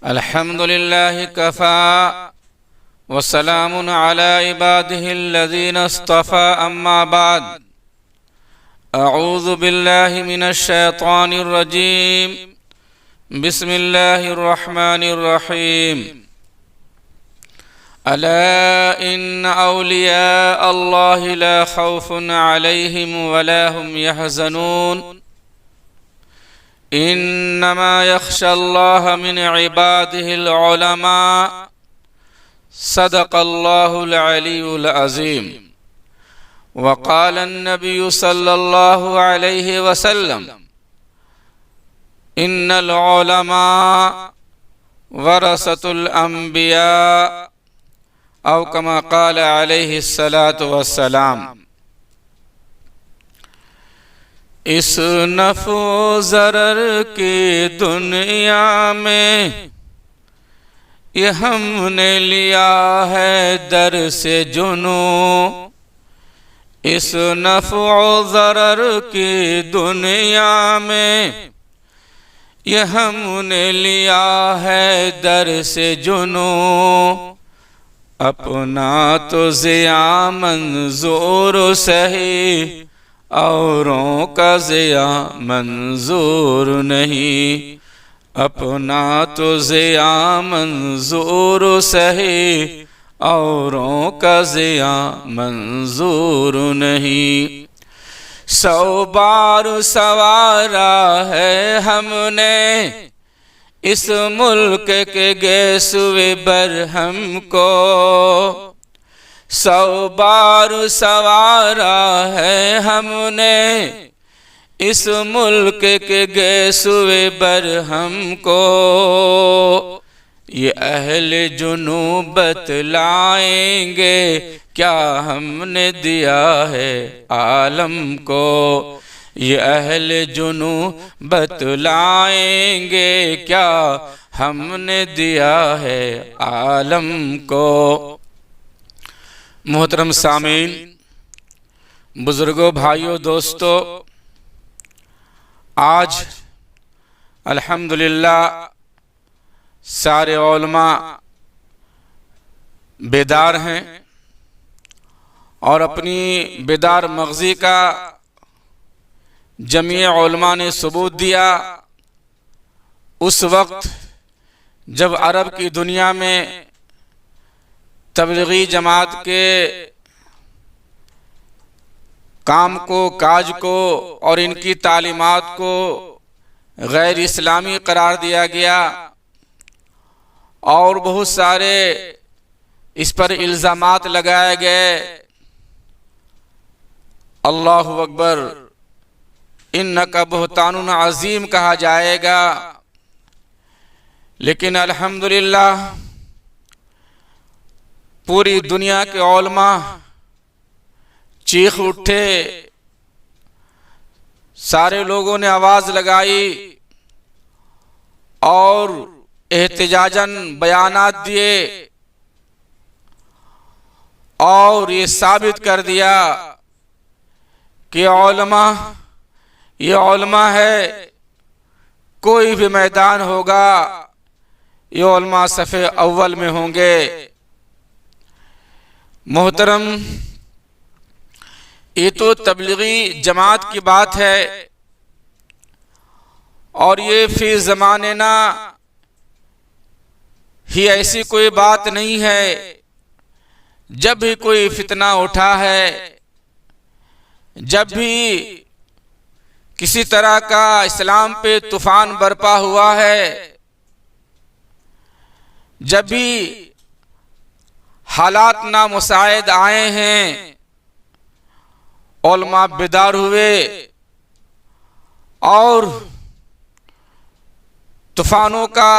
अल्हम्दुलिल्लाहि Kaffa वस्सलामुन अला इबादिहिल्लज़ीना इस्तफ़ा अम्मा बाद अऊज़ु बिल्लाहि मिनश शैतानिर रजीम बिस्मिल्लाहिर रहमानिर रहीम अला इन्न औलिया अल्लाहि ला खौफुन अलैहिम वला हुम यहज़नून इन्नमा यख्शल्लाह मिन इबादिहिल उलमा सदक़ल्लाहुल अलीयुल अज़ीम वक़ालन नबिय्यु सल्लल्लाहु अलैहि वसल्लम इन्नल उलमा वरसतुल अंबिया औ कमा क़ाल अलैहि सलातु वस्सलाम। इस नफ़ो ज़रर की दुनिया में ये हमने लिया है दर से जुनू। इस नफ़ो ज़रर की दुनिया में ये हमने लिया है दर से जुनू। अपना तो ज़िया मंजूर सही औरों का ज़िया मंजूर नहीं। अपना तो ज़िया मंजूर सही औरों का ज़िया मंजूर नहीं। 100 बार सवारा है हमने इस मुल्क के गैसुए बरहम को। 100 बार सवारा है हमने इस मुल्क के गैसुए बरहम को। ये अहले जुनू बतलाएंगे क्या हमने दिया है आलम को। ये अहले जुनू बतलाएंगे क्या हमने दिया है आलम को। मोहतरम सामीन, बुजुर्गों, भाइयों, दोस्तों, आज अल्हम्दुलिल्लाह सारे उलमा बेदार हैं और अपनी बेदार मग़ज़ी का जमीअ उलमा ने सबूत दिया। उस वक्त जब अरब की दुनिया में तबलीगी जमात के काम को, काज को और इनकी तालीमात को गैर इस्लामी करार दिया गया और बहुत सारे इस पर इल्ज़ामात लगाए गए। अल्लाहु अकबर, इन्नका बुहतानुन अज़ीम कहा जाएगा। लेकिन अल्हम्दुलिल्लाह पूरी दुनिया के उलमा चीख उठे, सारे लोगों ने आवाज़ लगाई और एहतिजाजन बयानात दिए और ये साबित कर दिया कि उलमा, ये उलमा है। कोई भी मैदान होगा ये उलमा सफ़े अव्वल में होंगे। मोहतरम, ये तो तबलीगी जमात की बात है और ये फी ज़माने ना ही ऐसी कोई बात नहीं है। जब भी कोई फितना उठा है, जब भी किसी तरह का इस्लाम पे तूफान बरपा हुआ है, जब भी हालात नामुसाइद आए हैं, उलमा बेदार हुए और तूफानों का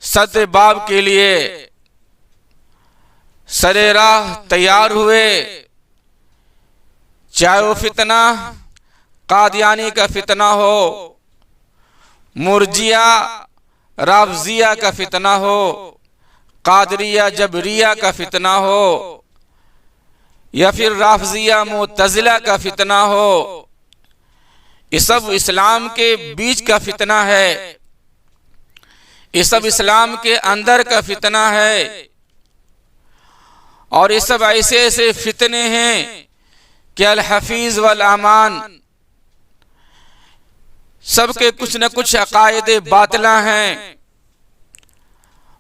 सद बाब के लिए सरे राह तैयार हुए। चाहे वो फितना कादियानी का फितना हो, मुर्जिया राफजिया का फितना हो, कादरिया जबरिया का फितना हो या फिर राफजिया मुतज़िला का फितना हो, ये सब इस्लाम के बीच का फितना है। ये सब इस्लाम के अंदर का फितना है। और ये सब ऐसे ऐसे फितने हैं कि अल हफीज वल अमान, सबके कुछ न कुछ अकायदे बातिला हैं,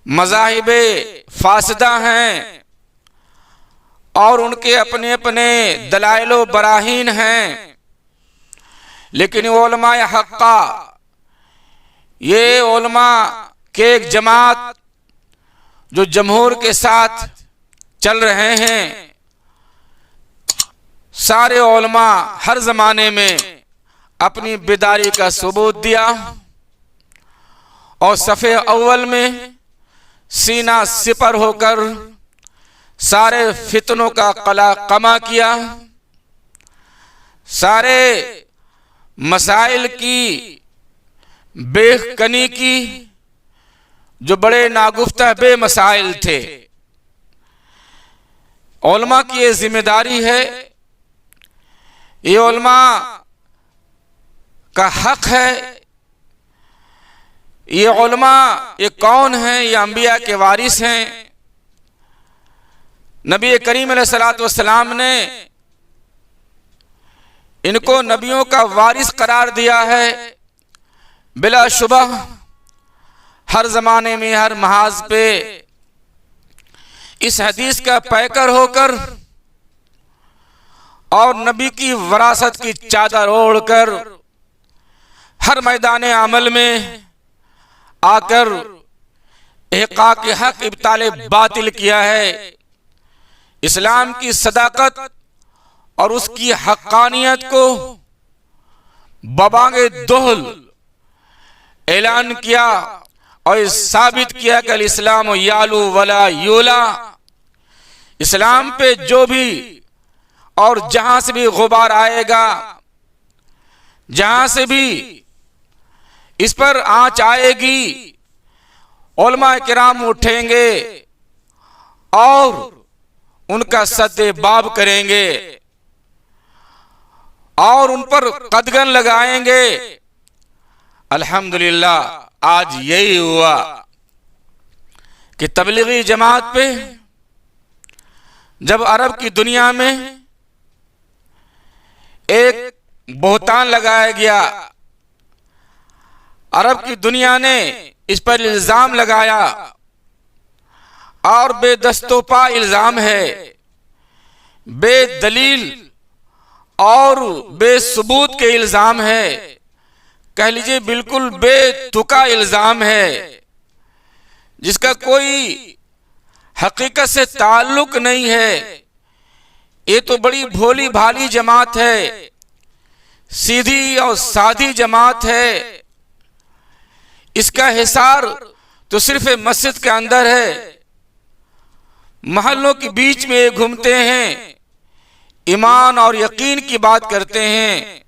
मज़ाहिबे फासदा हैं और उनके अपने अपने दलाइलो बराहीन हैं। लेकिन उलमाए हक्का, ये उलमा के एक जमात जो जमहूर के साथ चल रहे हैं, सारे उलमा हर जमाने में अपनी बेदारी का सबूत दिया और सफ़े अव्वल में सीना सिपर होकर सारे फितनों का कला कमा किया, सारे मसाइल की बेखनी की जो बड़े नागुफ्ता बेमसाइल थे। उलमा की ये जिम्मेदारी है, ये उलमा का हक है। ये उलमा ये कौन है? ये अंबिया के वारिस हैं। नबी करीम अलैहिस्सलातु वस्सलाम ने इनको नबियों का वारिस करार दिया है। बिलाशुबा हर जमाने में हर महाज पे इस हदीस का पैकर होकर और नबी की वरासत की चादर ओढ़कर हर मैदान अमल में आकर इहक़ाक़ हक़ इब्ताल बातिल किया है। इस्लाम की सदाकत और उसकी हक़ानियत को बबांगे दोहल ऐलान किया और साबित किया कि इस्लाम यालू वला यूला, इस्लाम पे जो भी और जहां से भी गुबार आएगा, जहां से भी इस पर आंच आएगी, उलमा किराम उठेंगे और उनका सद्दे बाब करेंगे और उन पर कदगन लगाएंगे। अल्हम्दुलिल्लाह आज यही हुआ कि तबलीगी जमात पे जब अरब की दुनिया में एक बोहतान लगाया गया, अरब की दुनिया ने इस पर इल्जाम लगाया और बेदस्तोपा इल्जाम है, बेदलील और बेसबूत के इल्जाम है, कह लीजिए बिल्कुल बेतुका इल्जाम है, जिसका कोई हकीकत से ताल्लुक नहीं है। ये तो बड़ी भोली भाली जमात है, सीधी और सादी जमात है। इसका हिसार तो सिर्फ मस्जिद के अंदर है, महल्लों के बीच में घूमते हैं, ईमान और यकीन की बात करते हैं,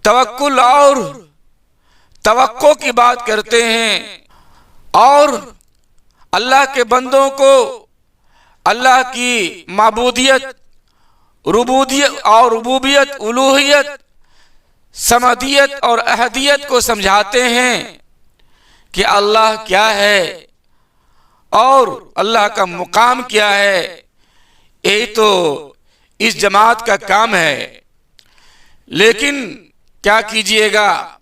तवक्कुल और तवक्को की बात करते हैं और अल्लाह के बंदों को अल्लाह की माबूदियत, रुबूदियत और रुबूबियत, उलूहियत, समदियत और अहदियत को समझाते हैं कि अल्लाह क्या है और अल्लाह का मुकाम क्या है। यही तो इस जमात का काम है। लेकिन क्या कीजिएगा,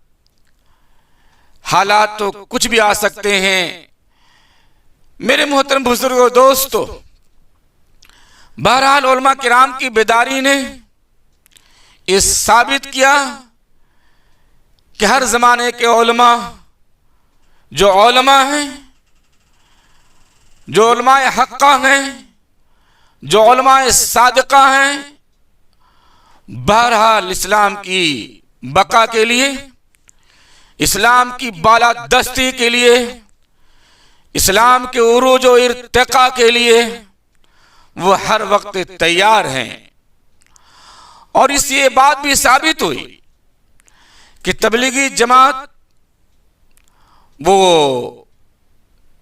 हालात तो कुछ भी आ सकते हैं। मेरे मोहतरम बुजुर्गों, दोस्तों, बहरहाल उलमा किराम की बेदारी ने ये साबित किया कि हर जमाने के उलमा जो उलमा हैं, जो उलमाए हक्का हैं, जो उलमाए सादिका हैं, बहरहाल इस्लाम की बका के लिए, इस्लाम की बालादस्ती के लिए, इस्लाम के उरूज और इर्तिका के लिए वो हर वक्त तैयार हैं। और इस ये बात भी साबित हुई कि तबलीगी जमात वो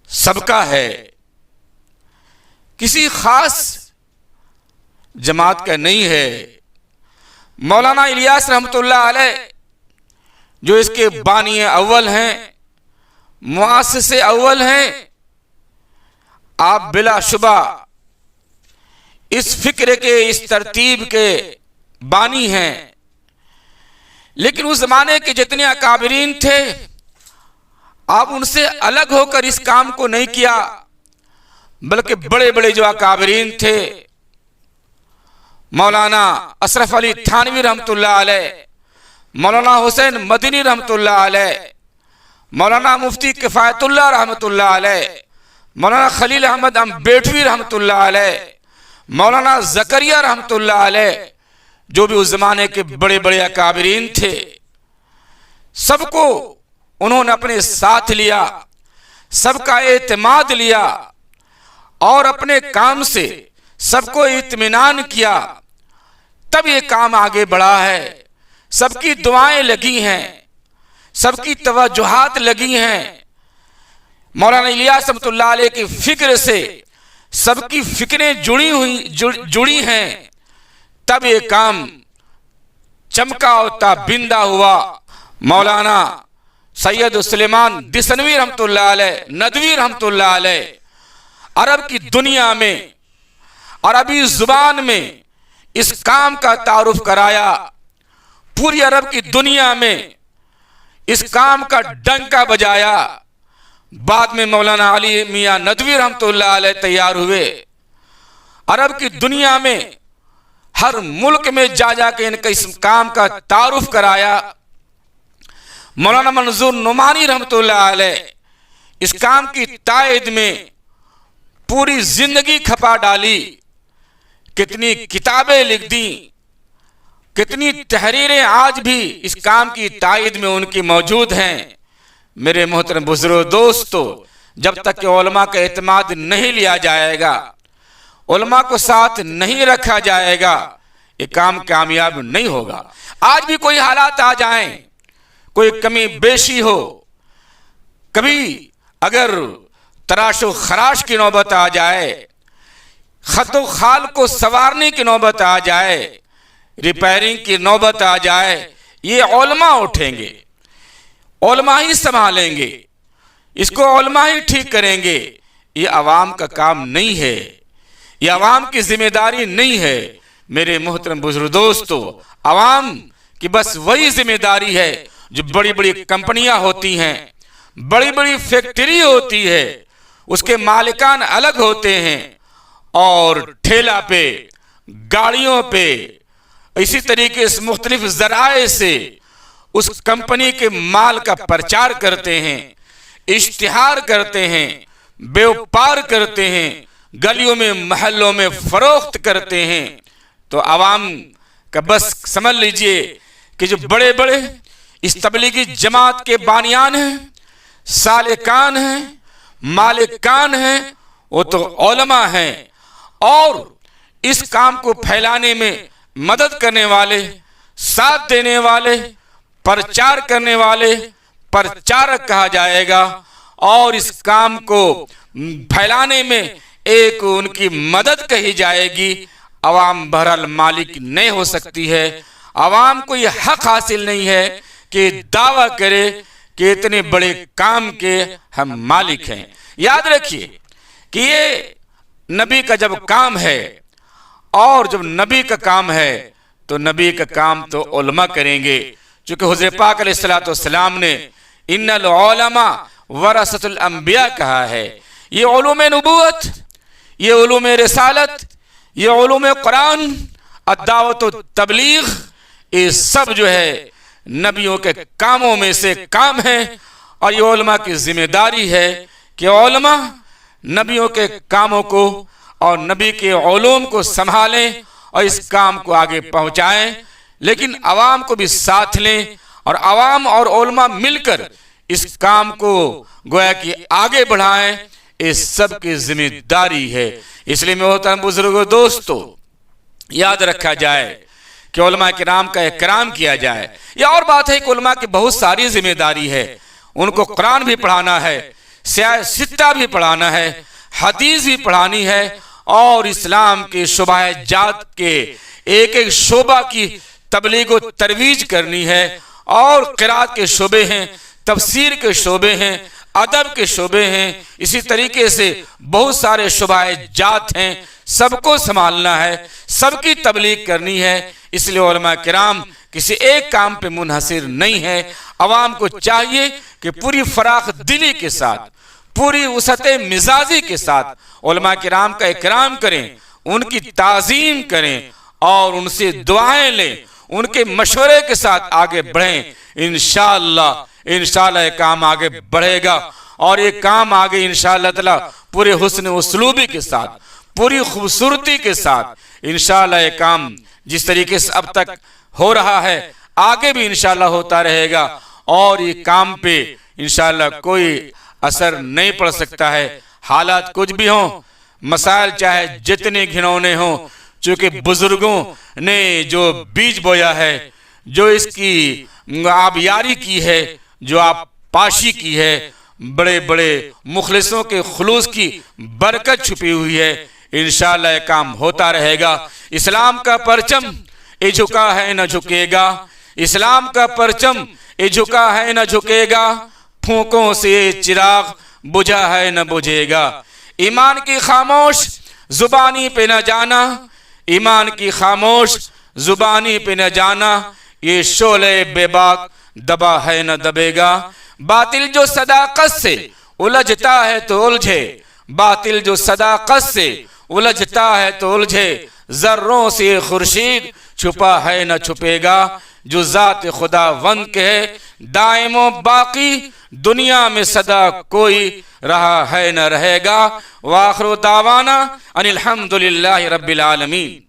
सबका है, किसी खास जमात का नहीं है। मौलाना इलियास रहमतुल्लाह अलैह जो इसके बानी अव्वल हैं, मुआस्सिसे अव्वल हैं, आप बिलाशुबा इस फिक्र के, इस तरतीब के बानी हैं। लेकिन उस जमाने के जितने अकाबरीन थे, आप उनसे अलग होकर इस काम को नहीं किया, बल्कि बड़े बड़े जो अकाबरीन थे, मौलाना अशरफ अली थानवी रहमतुल्लाह अलैह, मौलाना हुसैन मदनी रहमतुल्लाह अलैह, मौलाना मुफ्ती किफायतुल्लाह रहमतुल्लाह अलैह, मौलाना खलील अहमद अम्बेडवी रहमतुल्लाह अलैह, मौलाना जकरिया रहमतुल्लाह अलैह, जो भी उस जमाने के बड़े बड़े अकाबरीन थे, सबको उन्होंने अपने साथ लिया, सबका एतमाद लिया और अपने काम से सबको इत्मीनान किया, तब ये काम आगे बढ़ा है। सबकी दुआएं लगी हैं, सबकी तवज्जुहात लगी हैं। मौलाना इलियास रहमतुल्लाह अलैह की फिक्र से सबकी फिक्रें जुड़ी हैं, तब ये काम चमका और ताबिंदा हुआ। मौलाना सैयद सुलेमान दिसनवी रहमतुल्लाह अलैह नदवी रहमतुल्लाह अलैह अरब की दुनिया में, अरबी जुबान में इस काम का तारुफ कराया। पूरी अरब की दुनिया में इस काम का डंका बजाया। बाद में मौलाना अली मियां नदवी रहमतुल्लाह अलैह तैयार हुए। अरब की दुनिया में हर मुल्क में जा जाके इनका इस काम का तारुफ कराया। मौलाना मंजूर नुमानी रहमतुल्लाह अलैह इस काम की तायद में पूरी जिंदगी खपा डाली। कितनी किताबें लिख दी, कितनी तहरीरें आज भी इस काम की तायद में उनकी मौजूद हैं। मेरे मोहतरम बुजुर्ग दोस्तों, जब तक कि उलमा का एतमाद नहीं लिया जाएगा, उलमा को साथ नहीं रखा जाएगा, ये काम कामयाब नहीं होगा। आज भी कोई हालात आ जाएं, कोई कमी बेशी हो, कभी अगर तराशो खराश की नौबत आ जाए, खतो खाल को संवारने की नौबत आ जाए, रिपेयरिंग की नौबत आ जाए, ये उलमा उठेंगे, उलमा ही संभालेंगे, इसको उलमा ही ठीक करेंगे। ये अवाम का काम नहीं है, ये अवाम की जिम्मेदारी नहीं है। मेरे मोहतरम बुजुर्ग दोस्तों, अवाम की बस वही जिम्मेदारी है जो बड़ी बड़ी कंपनियां होती हैं, बड़ी बड़ी फैक्ट्री होती है, उसके मालिकान अलग होते हैं और ठेला पे, गाड़ियों पे, इसी तरीके से मुख्तलिफ जराए से उस कंपनी के माल का प्रचार करते हैं, इश्तिहार करते हैं, व्यापार करते हैं, गलियों में महल्लों में फरोख्त करते हैं। तो आवाम का बस समझ लीजिए कि जो बड़े बड़े इस तबलीगी जमात के बानियान हैं, सालिकान हैं, मालिकान हैं, वो तो उलमा हैं और इस काम को फैलाने में मदद करने वाले, साथ देने वाले, प्रचार करने वाले प्रचारक कहा जाएगा। और इस काम को फैलाने में एक उनकी मदद कही जाएगी। अवाम बहरहाल मालिक नहीं हो सकती है। अवाम को यह हक हासिल नहीं है कि दावा करे कि इतने बड़े काम के हम मालिक हैं। याद रखिए कि ये नबी का जब काम है और जब नबी का काम है तो नबी का काम तो उलमा करेंगे। चूंकि हुज़ूर पाक अलैहिस्सलाम ने इन्नल उलमा वरसतुल अंबिया कहा है। ये उलूम नबूवत, ये उलूम रिसालत, ये उलूम कुरान, अदावत व तबलीग, ये सब जो है नबियों के कामों में से काम है। और ये उलमा की जिम्मेदारी है कि उलमा नबियों के कामों को और नबी के उलूम को संभालें और इस काम को आगे पहुंचाएं। लेकिन अवाम को भी साथ लें और अवाम और उलमा मिलकर इस काम को गोया कि आगे बढ़ाएं। इस सब की जिम्मेदारी है। इसलिए मोहतरम बुजुर्गों दोस्तों, याद रखा जाए कि उलमा किराम का इकराम किया जाए। यह और बात है कि उलमा की बहुत सारी जिम्मेदारी है। उनको कुरान भी पढ़ाना है, सियासत भी पढ़ाना है, हदीस भी पढ़ानी है और इस्लाम के शुबाह जात के एक एक शोबा की तबलीग व तरवीज करनी है। और क़िराअत के शोबे हैं, तफसीर के शोबे हैं, अदब के शोबे हैं, इसी तरीके से बहुत सारे शुबाए जात हैं, सबको संभालना है, सबकी तबलीग करनी है। इसलिए उलमा किराम किसी एक काम पे मुनहसिर नहीं है। अवाम को चाहिए कि पूरी फराख दिली के साथ, पूरी वसअत मिजाजी के साथ उलमा किराम का इकराम करें, उनकी ताज़ीम करें और उनसे दुआएं लें, उनके मशवरे के साथ आगे बढ़ें। इंशाअल्लाह ये काम आगे बढ़ेगा और ये काम आगे इंशाअल्लाह ताला पूरे हुस्न उसलूबी के साथ, पूरी खूबसूरती के साथ इंशाअल्लाह ये काम जिस तरीके से अब तक हो रहा है आगे भी इंशाअल्लाह होता रहेगा और ये काम पे इंशाअल्लाह कोई असर नहीं पड़ सकता है। हालात कुछ भी हों, मसाइल चाहे जितने घिनौने हों, चूंकि बुजुर्गों ने जो बीज बोया है, जो इसकी आबियारी की है, जो आप पाशी की है, बड़े बड़े मुखलिसों के खुलूस की बरकत छुपी हुई है। इंशाअल्लाह ये काम होता रहेगा। इस्लाम का परचम ये झुका है न झुकेगा, इस्लाम का परचम ये झुका है न झुकेगा, फूकों से चिराग बुझा है न बुझेगा। ईमान की खामोश जुबानी पे न जाना, ईमान की खामोश जुबानी पे न जाना, ये शोले बेबाक दबा है न दबेगा। बातिल जो सदाकत से उलझता है तो उलझे, बातिल जो सदाकत से उलझता है तो उलझे, जर्रों से खुर्शीद छुपा है न छुपेगा। जो जात खुदा वंद के है दायमो बाकी, दुनिया में सदा कोई रहा है न रहेगा। वाखिरु दावाना अनिल हम्दुलिल्लाहि रब्बिल आलमीन।